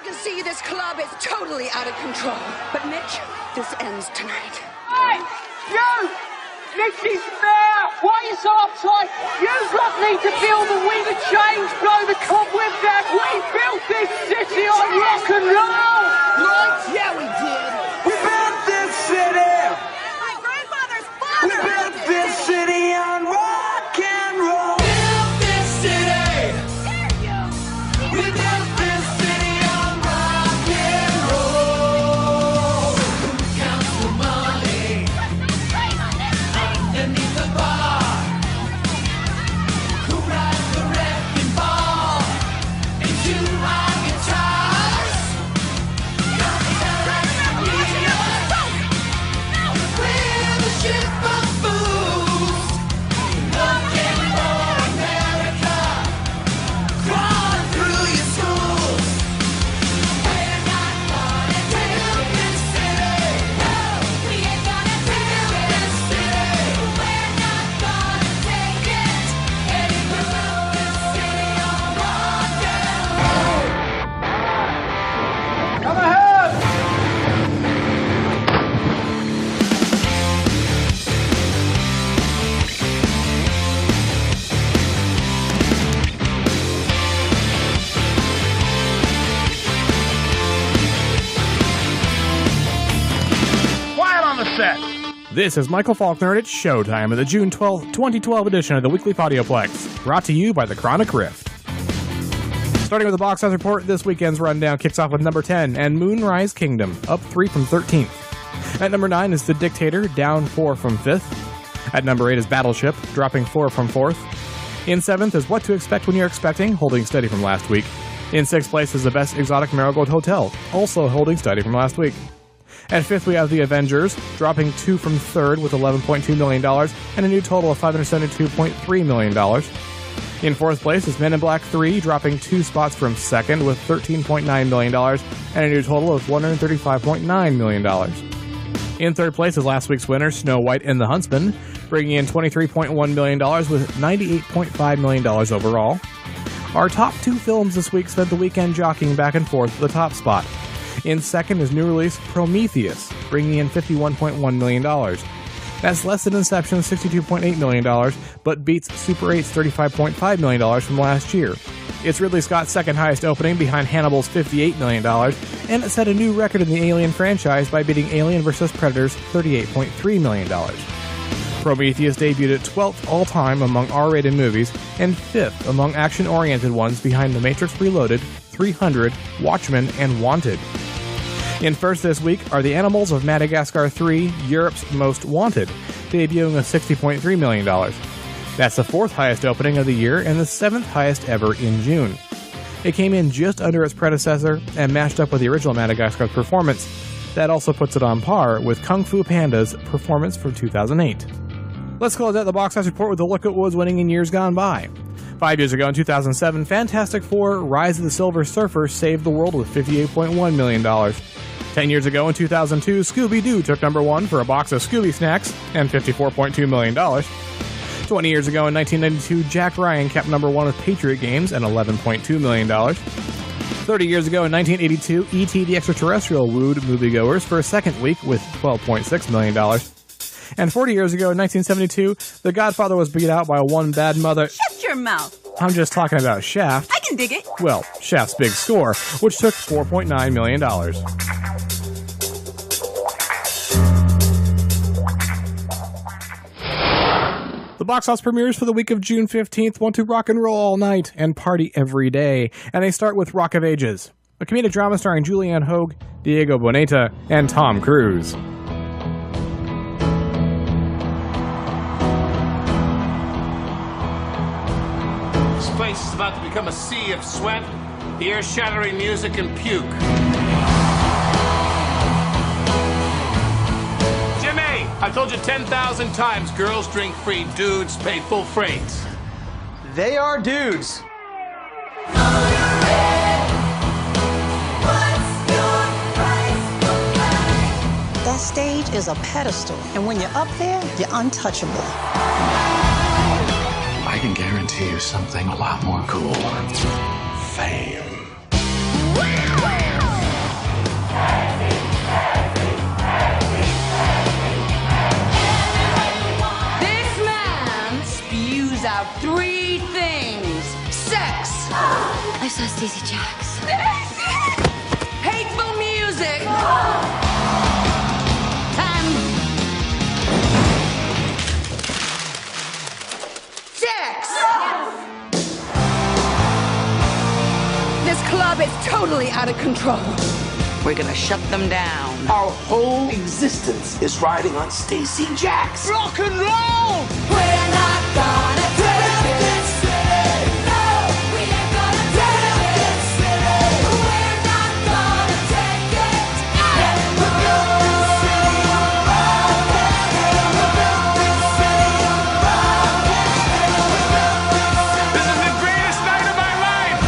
can see this club is totally out of control. But Mitch, this ends tonight. Hey! You! This is fair! Why are you so uptight? You lot need to feel the wind of change blow the cobwebs out. We built this city on rock and roll! Right? Yeah, we did. We built this city! My grandfather's father! We built this city on rock and roll! Built this city! We built this city on rock and roll. Who counts the money underneath the bar? Who rides the wrecking ball into our guitars? We're the ship of fools, looking for America, crawling through your schools. We're not gonna build this city. No, we ain't gonna build this city. We're not gonna take it. And we built this city on rock and roll. Come ahead! Quiet on the set! This is Michael Falkner, and it's showtime of the June 12th, 2012 edition of the Weekly Podioplex, brought to you by the Chronic Rift. Starting with the box office report, this weekend's rundown kicks off with number 10, and Moonrise Kingdom, up 3 from 13th. At number 9 is The Dictator, down 4 from 5th. At number 8 is Battleship, dropping 4 from 4th. In 7th is What to Expect When You're Expecting, holding steady from last week. In 6th place is The Best Exotic Marigold Hotel, also holding steady from last week. At 5th, we have The Avengers, dropping 2 from 3rd with $11.2 million and a new total of $572.3 million. In 4th place is Men in Black 3, dropping 2 spots from 2nd with $13.9 million and a new total of $135.9 million. In 3rd place is last week's winner, Snow White and the Huntsman, bringing in $23.1 million with $98.5 million overall. Our top 2 films this week spent the weekend jockeying back and forth for the top spot. In 2nd is new release Prometheus, bringing in $51.1 million. That's less than Inception's $62.8 million, but beats Super 8's $35.5 million from last year. It's Ridley Scott's second highest opening behind Hannibal's $58 million, and it set a new record in the Alien franchise by beating Alien vs. Predator's $38.3 million. Prometheus debuted at 12th all-time among R-rated movies, and 5th among action-oriented ones behind The Matrix Reloaded, 300, Watchmen, and Wanted. In first this week are The Animals of Madgascar 3, Europe's Most Wanted, debuting with $60.3 million. That's the 4th highest opening of the year and the 7th highest ever in June. It came in just under its predecessor and matched up with the original Madagascar's performance. That also puts it on par with Kung Fu Panda's performance from 2008. Let's close out the box office report with a look at what was winning in years gone by. 5 years ago, in 2007, Fantastic Four: Rise of the Silver Surfer saved the world with $58.1 million. 10 years ago, in 2002, Scooby-Doo took number 1 for a box of Scooby Snacks and $54.2 million. 20 years ago, in 1992, Jack Ryan kept number 1 with Patriot Games and $11.2 million. 30 years ago, in 1982, E.T. the Extraterrestrial wooed moviegoers for a second week with $12.6 million. And 40 years ago, in 1972, The Godfather was beat out by One Bad Mother. Shut your mouth. I'm just talking about Shaft. I can dig it. Well, Shaft's big score, which took $4.9 million. The box office premieres for the week of June 15th want to rock and roll all night and party every day, and they start with Rock of Ages, a comedic drama starring Julianne Hough, Diego Boneta, and Tom Cruise. This place is about to become a sea of sweat, ear-shattering music, and puke. Jimmy, I've told you 10,000 times, girls drink free, dudes pay full freight. They are dudes. That stage is a pedestal, and when you're up there, you're untouchable. I can guarantee you something a lot more cool. Fame. Stacey Jacks. Hateful music. 10, 6. This club is totally out of control. We're gonna shut them down. Our whole existence is riding on Stacey Jacks. Rock and roll! We're not gonna take this city. No, we ain't gonna take this city. We're not gonna take it. Yeah, we'll build this city on rock. We'll build this city on rock. This is the greatest night of my life!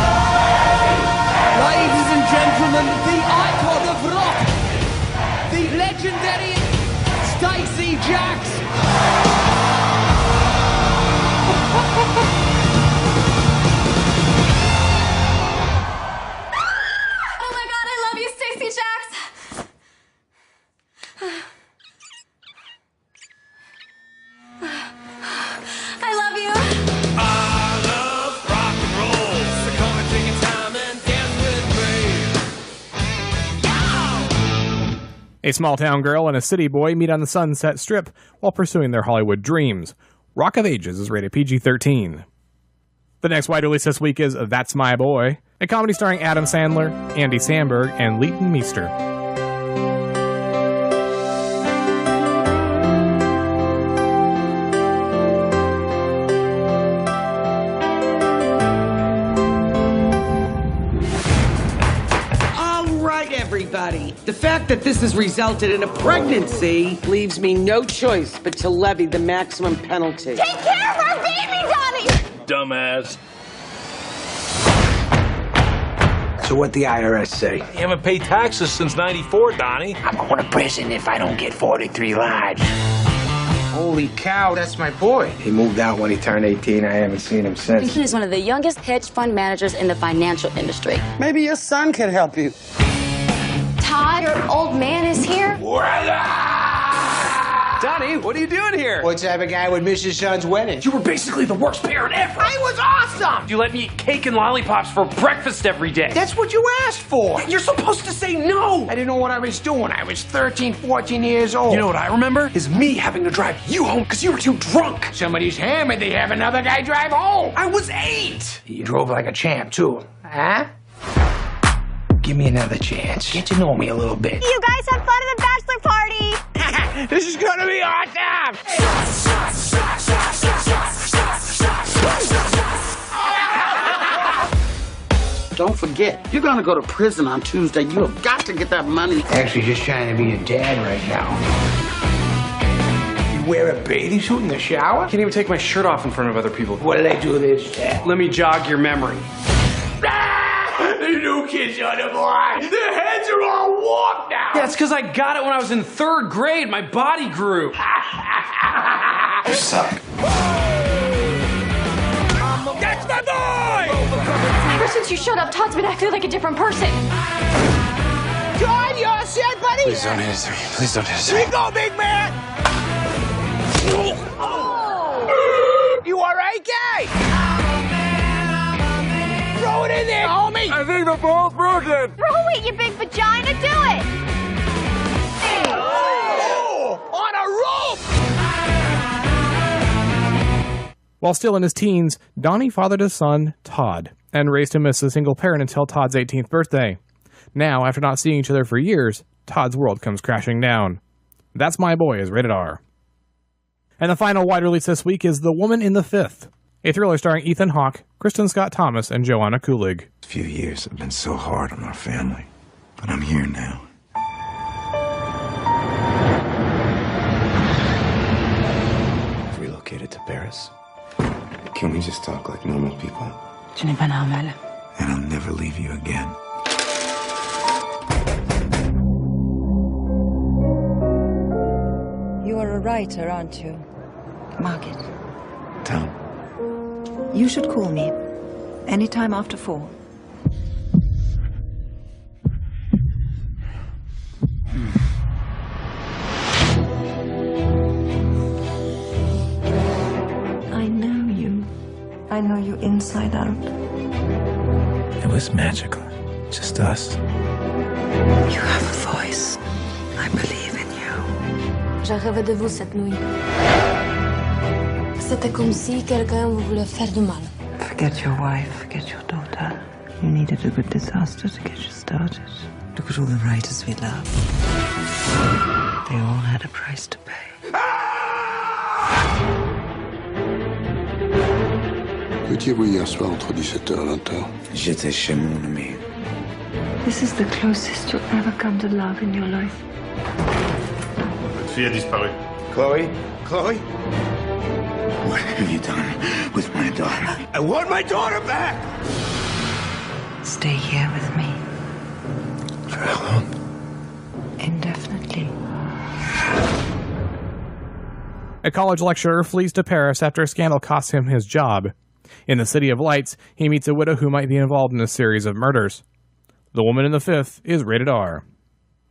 Ladies and gentlemen, the icon of rock, the legendary Stacey Jacks. Oh my God, I love you, Stacey Jacks. I love you. I love rock and roll. So come and take your time and dance with me. A small town girl and a city boy meet on the Sunset Strip while pursuing their Hollywood dreams. Rock of Ages is rated PG-13. The next wide release this week is That's My Boy, a comedy starring Adam Sandler, Andy Samberg, and Leighton Meester. All right, everybody. The fact that this has resulted in a pregnancy leaves me no choice but to levy the maximum penalty. Take care of our baby, Donnie. Dumbass. So what the IRS say? You haven't paid taxes since '94, Donnie. I'm going to prison if I don't get 43 lives. Holy cow, that's my boy. He moved out when he turned 18. I haven't seen him since. He's one of the youngest hedge fund managers in the financial industry. Maybe your son can help you. Todd, your old man is here. Donnie, what are you doing here? What type of guy would miss his son's wedding? You were basically the worst parent ever. I was awesome! You let me eat cake and lollipops for breakfast every day. That's what you asked for. You're supposed to say no. I didn't know what I was doing. I was 13, 14 years old. You know what I remember? Is me having to drive you home because you were too drunk. Somebody's hammered, they have another guy drive home. I was 8. You drove like a champ, too. Huh? Give me another chance. Get to know me a little bit. You guys have fun at the bachelor party. This is gonna be awesome! Don't forget, you're gonna go to prison on Tuesday. You have got to get that money. Actually, just trying to be a dad right now. You wear a bathing suit in the shower? I can't even take my shirt off in front of other people. What did I do this, Dad? Let me jog your memory. The new kids on the block. Their heads are all warped now. Yeah, it's because I got it when I was in 3rd grade. My body grew. You suck. That's my boy! Ever since you showed up, Todd's been acting like a different person. John, you all set, buddy? Please don't hit us. Please don't hit us. Here you go, big man. You all right, guy? Throw it in there, homie. I think the ball's broken. Throw it, you big vagina. Do it. Oh, on a rope. While still in his teens, Donnie fathered his son, Todd, and raised him as a single parent until Todd's 18th birthday. Now, after not seeing each other for years, Todd's world comes crashing down. That's My Boy is rated R. And the final wide release this week is The Woman in the Fifth, a thriller starring Ethan Hawke, Kristen Scott Thomas, and Joanna Kulig. A few years have been so hard on our family, but I'm here now. I've relocated to Paris. Can we just talk like normal people? Tu n'es pas normal. And I'll never leave you again. You are a writer, aren't you? Margaret. Tom. You should call me. Anytime after 4. I know you. I know you inside out. It was magical. Just us. You have a voice. I believe in you. Je rêvais de vous cette nuit. C'était comme si quelqu'un vous voulait faire du mal. Forget your wife, forget your daughter. You needed a good disaster to get you started. Look at all the writers we love. They all had a price to pay. Vous étiez-vous hier soir entre 17h et 20h? J'étais chez mon ami. This is the closest you'll ever come to love in your life. Votre fille a disparu. Chloe? Chloe? What have you done with my daughter? I want my daughter back! Stay here with me. For how long? Indefinitely. A college lecturer flees to Paris after a scandal costs him his job. In the City of Lights, he meets a widow who might be involved in a series of murders. The Woman in the Fifth is rated R.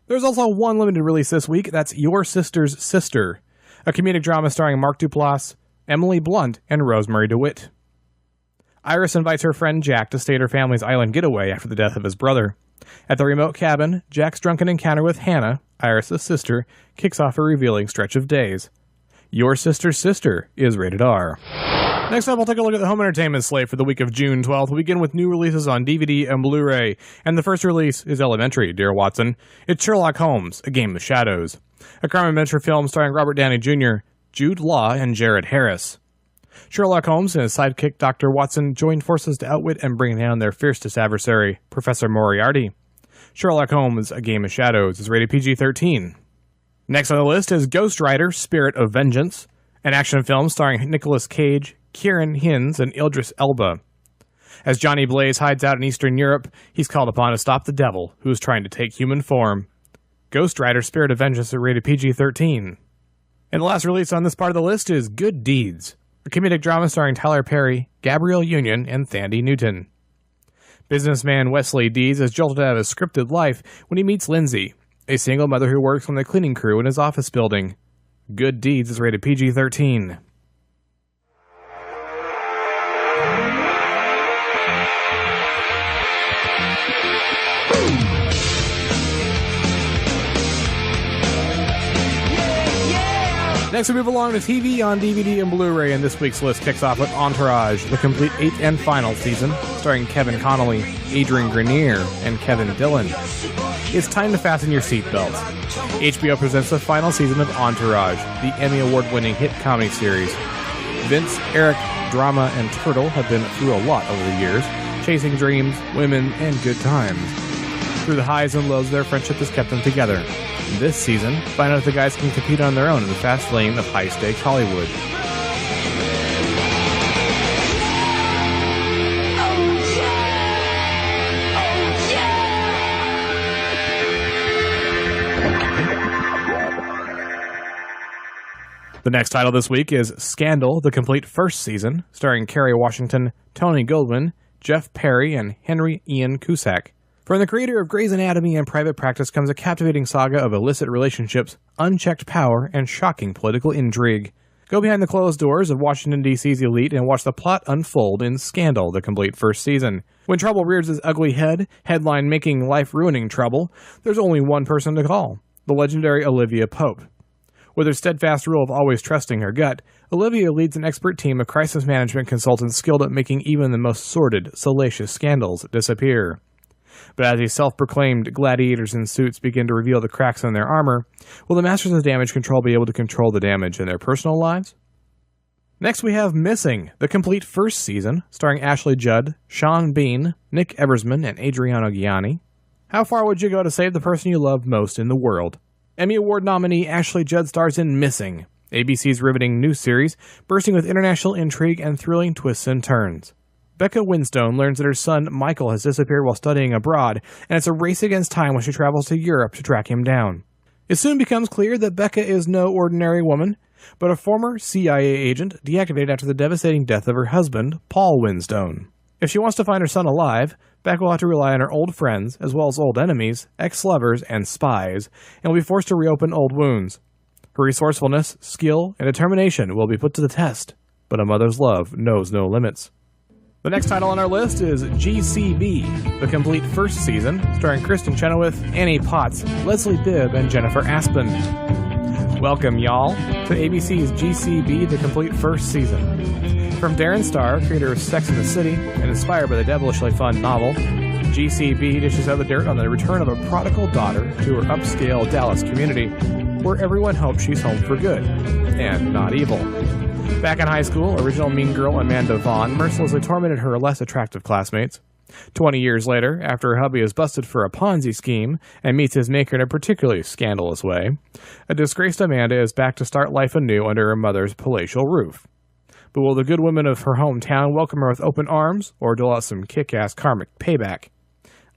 There's also one limited release this week, that's Your Sister's Sister, a comedic drama starring Mark Duplass, Emily Blunt, and Rosemary DeWitt. Iris invites her friend Jack to stay at her family's island getaway after the death of his brother. At the remote cabin, Jack's drunken encounter with Hannah, Iris' sister, kicks off a revealing stretch of days. Your Sister's Sister is rated R. Next up, we'll take a look at the home entertainment slate for the week of June 12th. We begin with new releases on DVD and Blu-ray, and the first release is Elementary, Dear Watson. It's Sherlock Holmes, A Game of Shadows, a crime adventure film starring Robert Downey Jr., Jude Law, and Jared Harris. Sherlock Holmes and his sidekick Dr. Watson join forces to outwit and bring down their fiercest adversary, Professor Moriarty. Sherlock Holmes, A Game of Shadows is rated PG-13. Next on the list is Ghost Rider, Spirit of Vengeance, an action film starring Nicolas Cage, Kieran Hines, and Idris Elba. As Johnny Blaze hides out in Eastern Europe, he's called upon to stop the devil, who is trying to take human form. Ghost Rider, Spirit of Vengeance is rated PG-13. And the last release on this part of the list is Good Deeds, a comedic drama starring Tyler Perry, Gabrielle Union, and Thandie Newton. Businessman Wesley Deeds is jolted out of his scripted life when he meets Lindsay, a single mother who works on the cleaning crew in his office building. Good Deeds is rated PG-13. Next, we move along to TV on DVD and Blu-ray, and this week's list kicks off with Entourage, the complete 8th and final season, starring Kevin Connolly, Adrian Grenier, and Kevin Dillon. It's time to fasten your seatbelts. HBO presents the final season of Entourage, the Emmy Award-winning hit comedy series. Vince, Eric, Drama, and Turtle have been through a lot over the years, chasing dreams, women, and good times. Through the highs and lows, their friendship has kept them together. This season, find out if the guys can compete on their own in the fast lane of high-stakes Hollywood. The next title this week is Scandal, the complete first season, starring Kerry Washington, Tony Goldwyn, Jeff Perry, and Henry Ian Cusack. From the creator of Grey's Anatomy and Private Practice comes a captivating saga of illicit relationships, unchecked power, and shocking political intrigue. Go behind the closed doors of Washington, D.C.'s elite and watch the plot unfold in Scandal, the complete first season. When trouble rears its ugly head, headline-making, life-ruining trouble, there's only one person to call, the legendary Olivia Pope. With her steadfast rule of always trusting her gut, Olivia leads an expert team of crisis management consultants skilled at making even the most sordid, salacious scandals disappear. But as these self-proclaimed gladiators in suits begin to reveal the cracks in their armor, will the Masters of Damage Control be able to control the damage in their personal lives? Next we have Missing, the complete first season, starring Ashley Judd, Sean Bean, Nick Eversman, and Adriano Gianni. How far would you go to save the person you love most in the world? Emmy Award nominee Ashley Judd stars in Missing, ABC's riveting new series, bursting with international intrigue and thrilling twists and turns. Becca Winstone learns that her son Michael has disappeared while studying abroad, and it's a race against time when she travels to Europe to track him down. It soon becomes clear that Becca is no ordinary woman, but a former CIA agent deactivated after the devastating death of her husband, Paul Winstone. If she wants to find her son alive, Becca will have to rely on her old friends, as well as old enemies, ex-lovers, and spies, and will be forced to reopen old wounds. Her resourcefulness, skill, and determination will be put to the test, but a mother's love knows no limits. The next title on our list is GCB, the complete first season, starring Kristen Chenoweth, Annie Potts, Leslie Bibb, and Jennifer Aspin. Welcome, y'all, to ABC's GCB, the complete first season. From Darren Star, creator of Sex and the City, and inspired by the devilishly fun novel, GCB dishes out the dirt on the return of a prodigal daughter to her upscale Dallas community, where everyone hopes she's home for good, and not evil. Back in high school, original mean girl Amanda Vaughn mercilessly tormented her less attractive classmates. 20 years later, after her hubby is busted for a Ponzi scheme and meets his maker in a particularly scandalous way, a disgraced Amanda is back to start life anew under her mother's palatial roof. But will the good women of her hometown welcome her with open arms, or dole out some kick-ass karmic payback?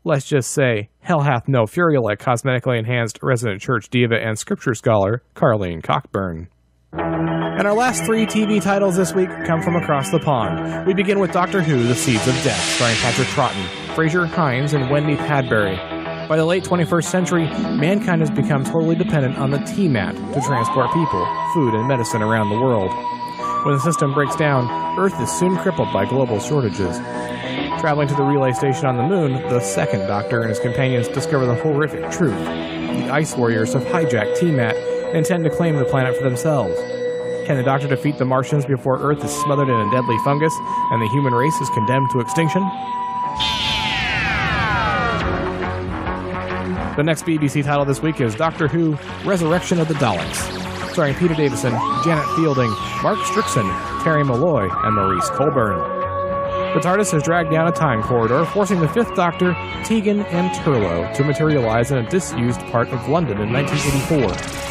Let's just say, hell hath no fury like cosmetically enhanced resident church diva and scripture scholar Carleen Cockburn. And our last three TV titles this week come from across the pond. We begin with Doctor Who, The Seeds of Death, starring Patrick Troughton, Fraser Hines, and Wendy Padbury. By the late 21st century, mankind has become totally dependent on the tea-mat to transport people, food, and medicine around the world. When the system breaks down, Earth is soon crippled by global shortages. Traveling to the relay station on the moon, the second Doctor and his companions discover the horrific truth. The Ice Warriors have hijacked tea-mat and intend to claim the planet for themselves. Can the Doctor defeat the Martians before Earth is smothered in a deadly fungus and the human race is condemned to extinction? The next BBC title this week is Doctor Who, Resurrection of the Daleks, starring Peter Davison, Janet Fielding, Mark Strickson, Terry Malloy, and Maurice Colburn. The TARDIS has dragged down a time corridor, forcing the Fifth Doctor, Tegan, and Turlough to materialize in a disused part of London in 1984.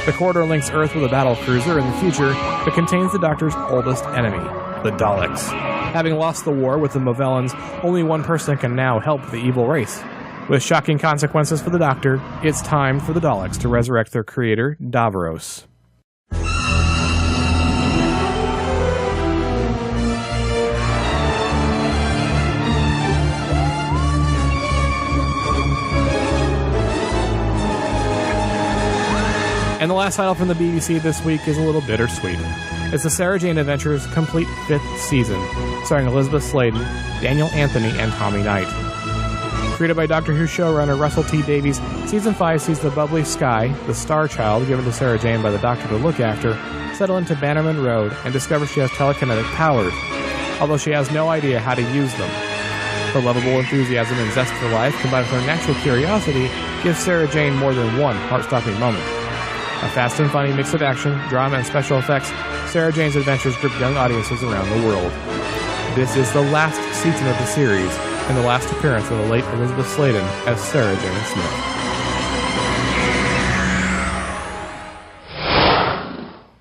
The corridor links Earth with a battle cruiser in the future that contains the Doctor's oldest enemy, the Daleks. Having lost the war with the Movellans, only one person can now help the evil race. With shocking consequences for the Doctor, it's time for the Daleks to resurrect their creator, Davros. And the last title from the BBC this week is a little bittersweet. It's the Sarah Jane Adventures complete 5th season, starring Elizabeth Sladen, Daniel Anthony, and Tommy Knight. Created by Doctor Who showrunner Russell T Davies, Season 5 sees the bubbly Skye, the star child given to Sarah Jane by the Doctor to look after, settle into Bannerman Road and discover she has telekinetic powers, although she has no idea how to use them. Her lovable enthusiasm and zest for life, combined with her natural curiosity, gives Sarah Jane more than one heart-stopping moment. A fast and funny mix of action, drama, and special effects, Sarah Jane's adventures grip young audiences around the world. This is the last season of the series, and the last appearance of the late Elizabeth Sladen as Sarah Jane Smith.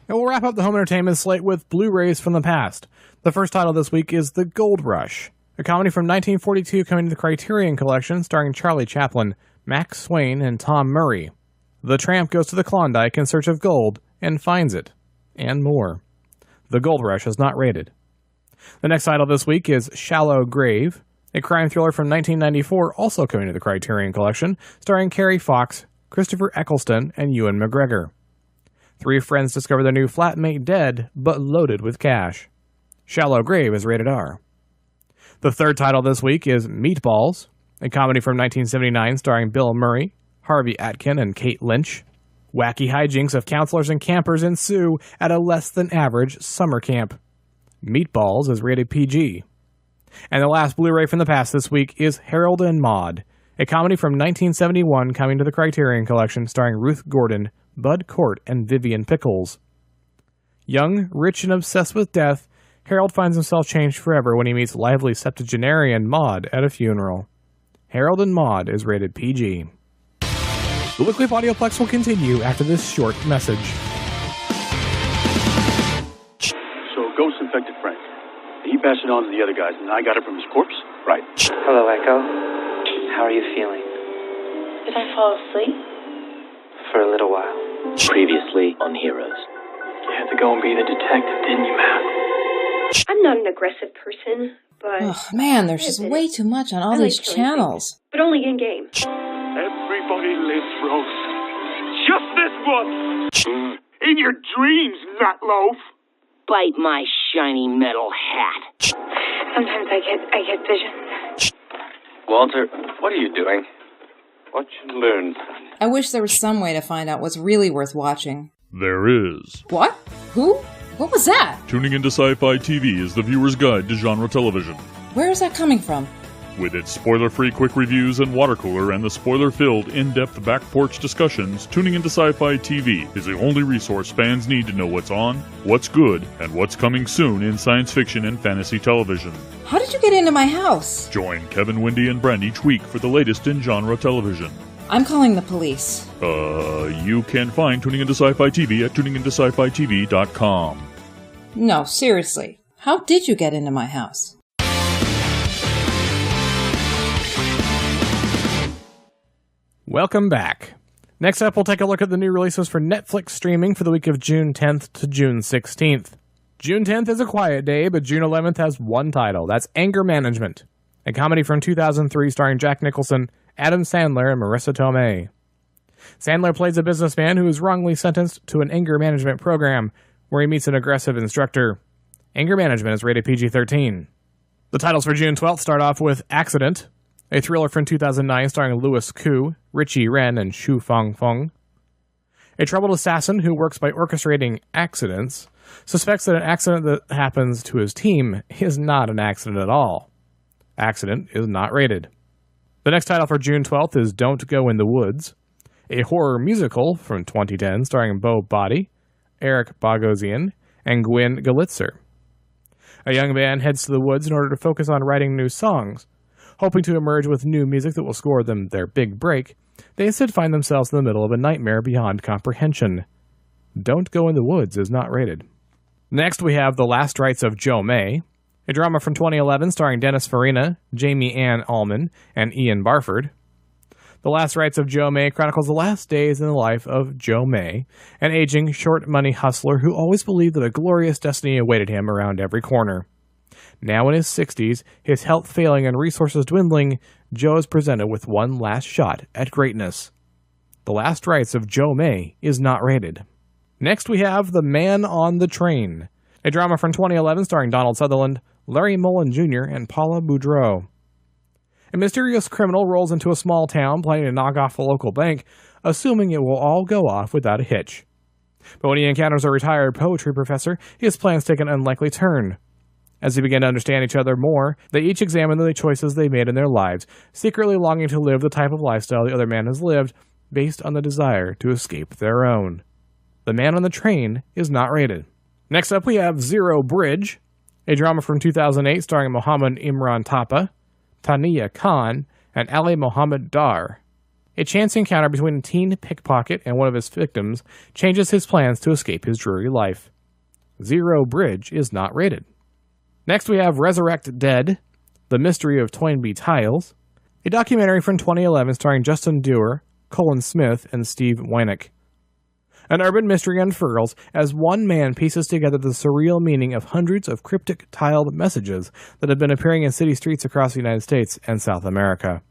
And we'll wrap up the home entertainment slate with Blu-rays from the past. The first title this week is The Gold Rush, a comedy from 1942 coming to the Criterion Collection starring Charlie Chaplin, Max Swain, and Tom Murray. The tramp goes to the Klondike in search of gold and finds it, and more. The Gold Rush is not rated. The next title this week is Shallow Grave, a crime thriller from 1994 also coming to the Criterion Collection, starring Carrie Fox, Christopher Eccleston, and Ewan McGregor. Three friends discover their new flatmate dead, but loaded with cash. Shallow Grave is rated R. The third title this week is Meatballs, a comedy from 1979 starring Bill Murray, Harvey Atkin, and Kate Lynch. Wacky hijinks of counselors and campers ensue at a less-than-average summer camp. Meatballs is rated PG. And the last Blu-ray from the past this week is Harold and Maude, a comedy from 1971 coming to the Criterion Collection starring Ruth Gordon, Bud Cort, and Vivian Pickles. Young, rich, and obsessed with death, Harold finds himself changed forever when he meets lively septuagenarian Maude at a funeral. Harold and Maude is rated PG. The Weekly Podioplex will continue after this short message. So, Ghost infected Frank. He passed it on to the other guys, and I got it from his corpse? Right. Hello, Echo. How are you feeling? Did I fall asleep? For a little while. Previously on Heroes. You had to go and be the detective, didn't you, Matt? I'm not an aggressive person, but... Oh, man, there's just way too much on all these channels. Things, but only in game. Everybody lives, Rose. Just this once. In your dreams, Nutloaf. Bite my shiny metal hat. Sometimes I get visions. Walter, what are you doing? What you learn, son? I wish there was some way to find out what's really worth watching. There is. What? Who? What was that? Tuning into Sci-Fi TV is the viewer's guide to genre television. Where is that coming from? With its spoiler-free quick reviews and water cooler and the spoiler-filled in-depth back porch discussions, Tuning into Sci-Fi TV is the only resource fans need to know what's on, what's good, and what's coming soon in science fiction and fantasy television. How did you get into my house? Join Kevin, Wendy, and Brent each week for the latest in genre television. I'm calling the police. You can find Tuning into Sci-Fi TV at tuningintoscifitv.com. No, seriously. How did you get into my house? Welcome back. Next up, we'll take a look at the new releases for Netflix streaming for the week of June 10th to June 16th. June 10th is a quiet day, but June 11th has one title. That's Anger Management, a comedy from 2003 starring Jack Nicholson, Adam Sandler, and Marissa Tomei. Sandler plays a businessman who is wrongly sentenced to an anger management program where he meets an aggressive instructor. Anger Management is rated PG-13. The titles for June 12th start off with Accident, a thriller from 2009 starring Louis Koo, Richie Ren, and Shu Fong. A troubled assassin who works by orchestrating accidents suspects that an accident that happens to his team is not an accident at all. Accident is not rated. The next title for June 12th is Don't Go in the Woods, a horror musical from 2010 starring Bo Body, Eric Bogosian, and Gwyn Galitzer. A young band heads to the woods in order to focus on writing new songs. Hoping to emerge with new music that will score them their big break, they instead find themselves in the middle of a nightmare beyond comprehension. Don't Go in the Woods is not rated. Next, we have The Last Rites of Jo May, a drama from 2011 starring Dennis Farina, Jamie Ann Allman, and Ian Barford. The Last Rites of Jo May chronicles the last days in the life of Jo May, an aging, short-money hustler who always believed that a glorious destiny awaited him around every corner. Now in his 60s, his health failing and resources dwindling, Joe is presented with one last shot at greatness. The Last Rites of Jo May is not rated. Next we have The Man on the Train, a drama from 2011 starring Donald Sutherland, Larry Mullen Jr., and Paula Boudreau. A mysterious criminal rolls into a small town planning to knock off a local bank, assuming it will all go off without a hitch. But when he encounters a retired poetry professor, his plans take an unlikely turn. As they begin to understand each other more, they each examine the choices they made in their lives, secretly longing to live the type of lifestyle the other man has lived, based on the desire to escape their own. The Man on the Train is not rated. Next up we have Zero Bridge, a drama from 2008 starring Mohammed Imran Tapa, Tania Khan, and Ali Mohammed Dar. A chance encounter between a teen pickpocket and one of his victims changes his plans to escape his dreary life. Zero Bridge is not rated. Next we have Resurrect Dead, The Mystery of Toynbee Tiles, a documentary from 2011 starring Justin Dewar, Colin Smith, and Steve Wynick. An urban mystery unfurls as one man pieces together the surreal meaning of hundreds of cryptic tiled messages that have been appearing in city streets across the United States and South America.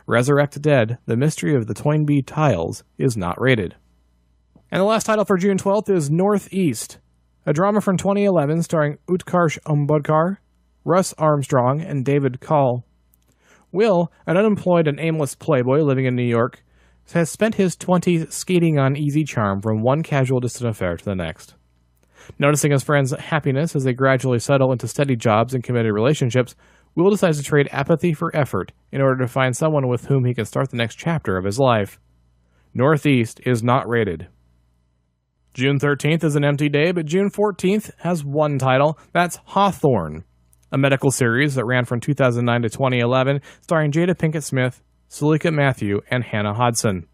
Resurrect Dead, The Mystery of the Toynbee Tiles is not rated. And the last title for June 12th is Northeast, a drama from 2011 starring Utkarsh Ambudkar, Russ Armstrong, and David Call. Will, an unemployed and aimless playboy living in New York, has spent his 20s skating on easy charm from one casual distant affair to the next. Noticing his friends' happiness as they gradually settle into steady jobs and committed relationships, Will decides to trade apathy for effort in order to find someone with whom he can start the next chapter of his life. Northeast is not rated. June 13th is an empty day, but June 14th has one title. That's Hawthorne, a medical series that ran from 2009 to 2011, starring Jada Pinkett Smith, Salika Matthew, and Hannah Hodson.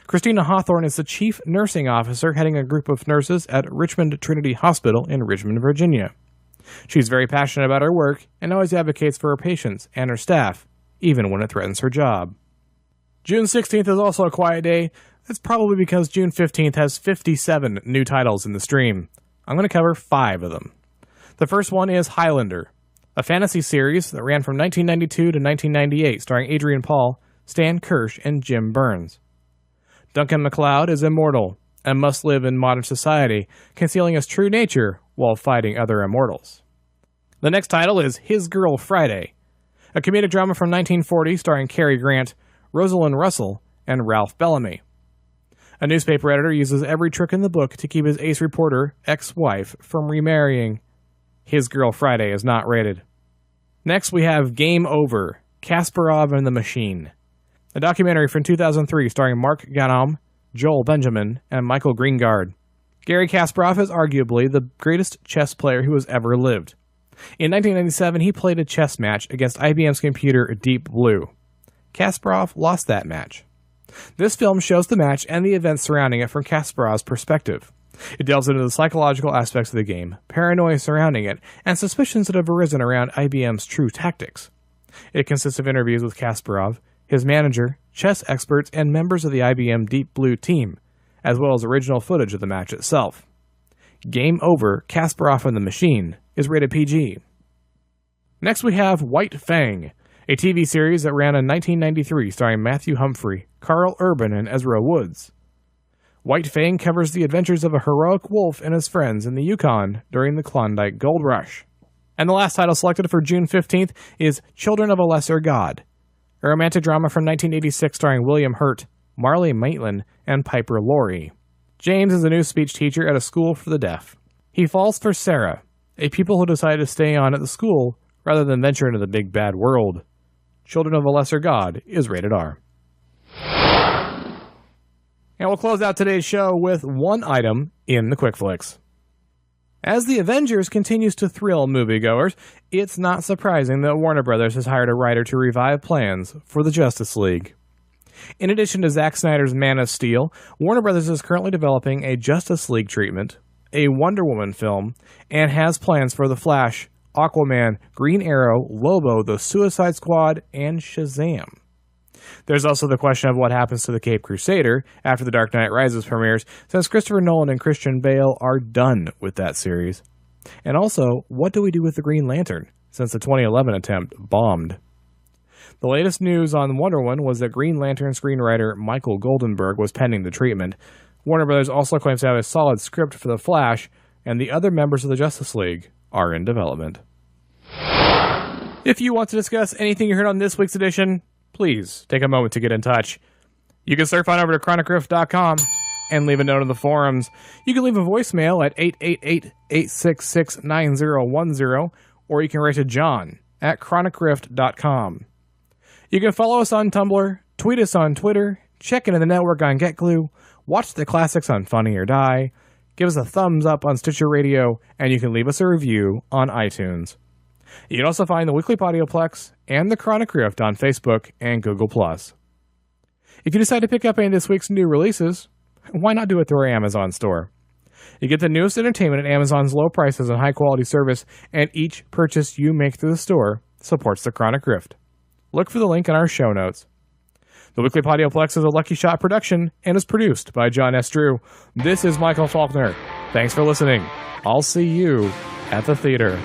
Christina Hawthorne is the chief nursing officer heading a group of nurses at Richmond Trinity Hospital in Richmond, Virginia. She's very passionate about her work and always advocates for her patients and her staff, even when it threatens her job. June 16th is also a quiet day. That's probably because June 15th has 57 new titles in the stream. I'm going to cover 5 of them. The first one is Highlander, a fantasy series that ran from 1992 to 1998 starring Adrian Paul, Stan Kirsch, and Jim Burns. Duncan MacLeod is immortal and must live in modern society, concealing his true nature while fighting other immortals. The next title is His Girl Friday, a comedic drama from 1940 starring Cary Grant, Rosalind Russell, and Ralph Bellamy. A newspaper editor uses every trick in the book to keep his ace reporter, ex-wife, from remarrying. His Girl Friday is not rated. Next we have Game Over, Kasparov and the Machine, a documentary from 2003 starring Mark Ganam, Joel Benjamin, and Michael Greengard. Garry Kasparov is arguably the greatest chess player who has ever lived. In 1997, he played a chess match against IBM's computer Deep Blue. Kasparov lost that match. This film shows the match and the events surrounding it from Kasparov's perspective. It delves into the psychological aspects of the game, paranoia surrounding it, and suspicions that have arisen around IBM's true tactics. It consists of interviews with Kasparov, his manager, chess experts, and members of the IBM Deep Blue team, as well as original footage of the match itself. Game Over, Kasparov and the Machine is rated PG. Next we have White Fang, a TV series that ran in 1993 starring Matthew Humphrey, Carl Urban, and Ezra Woods. White Fang covers the adventures of a heroic wolf and his friends in the Yukon during the Klondike Gold Rush. And the last title selected for June 15th is Children of a Lesser God, a romantic drama from 1986 starring William Hurt, Marley Maitland, and Piper Laurie. James is a new speech teacher at a school for the deaf. He falls for Sarah, a pupil who decided to stay on at the school rather than venture into the big bad world. Children of a Lesser God is rated R. And we'll close out today's show with one item in the Quick Flicks. As the Avengers continues to thrill moviegoers, it's not surprising that Warner Brothers has hired a writer to revive plans for the Justice League. In addition to Zack Snyder's Man of Steel, Warner Brothers is currently developing a Justice League treatment, a Wonder Woman film, and has plans for The Flash, Aquaman, Green Arrow, Lobo, The Suicide Squad, and Shazam. There's also the question of what happens to the Caped Crusader after The Dark Knight Rises premieres, since Christopher Nolan and Christian Bale are done with that series. And also, what do we do with the Green Lantern, since the 2011 attempt bombed? The latest news on Wonder Woman was that Green Lantern screenwriter Michael Goldenberg was pending the treatment. Warner Brothers also claims to have a solid script for The Flash, and the other members of the Justice League are in development. If you want to discuss anything you heard on this week's edition, please take a moment to get in touch. You can surf on over to chronicriff.com and leave a note in the forums. You can leave a voicemail at 888-866-9010, or you can write to John at chronicriff.com. You can follow us on Tumblr, tweet us on Twitter, check into the network on GetGlue, watch the classics on Funny or Die, give us a thumbs up on Stitcher Radio, and you can leave us a review on iTunes. You can also find the Weekly Podioplex and the Chronic Rift on Facebook and Google+. If you decide to pick up any of this week's new releases, why not do it through our Amazon store? You get the newest entertainment at Amazon's low prices and high-quality service, and each purchase you make through the store supports the Chronic Rift. Look for the link in our show notes. The Weekly Podioplex is a Lucky Shot production and is produced by John S. Drew. This is Michael Falkner. Thanks for listening. I'll see you at the theater.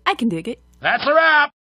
I can dig it. That's a wrap!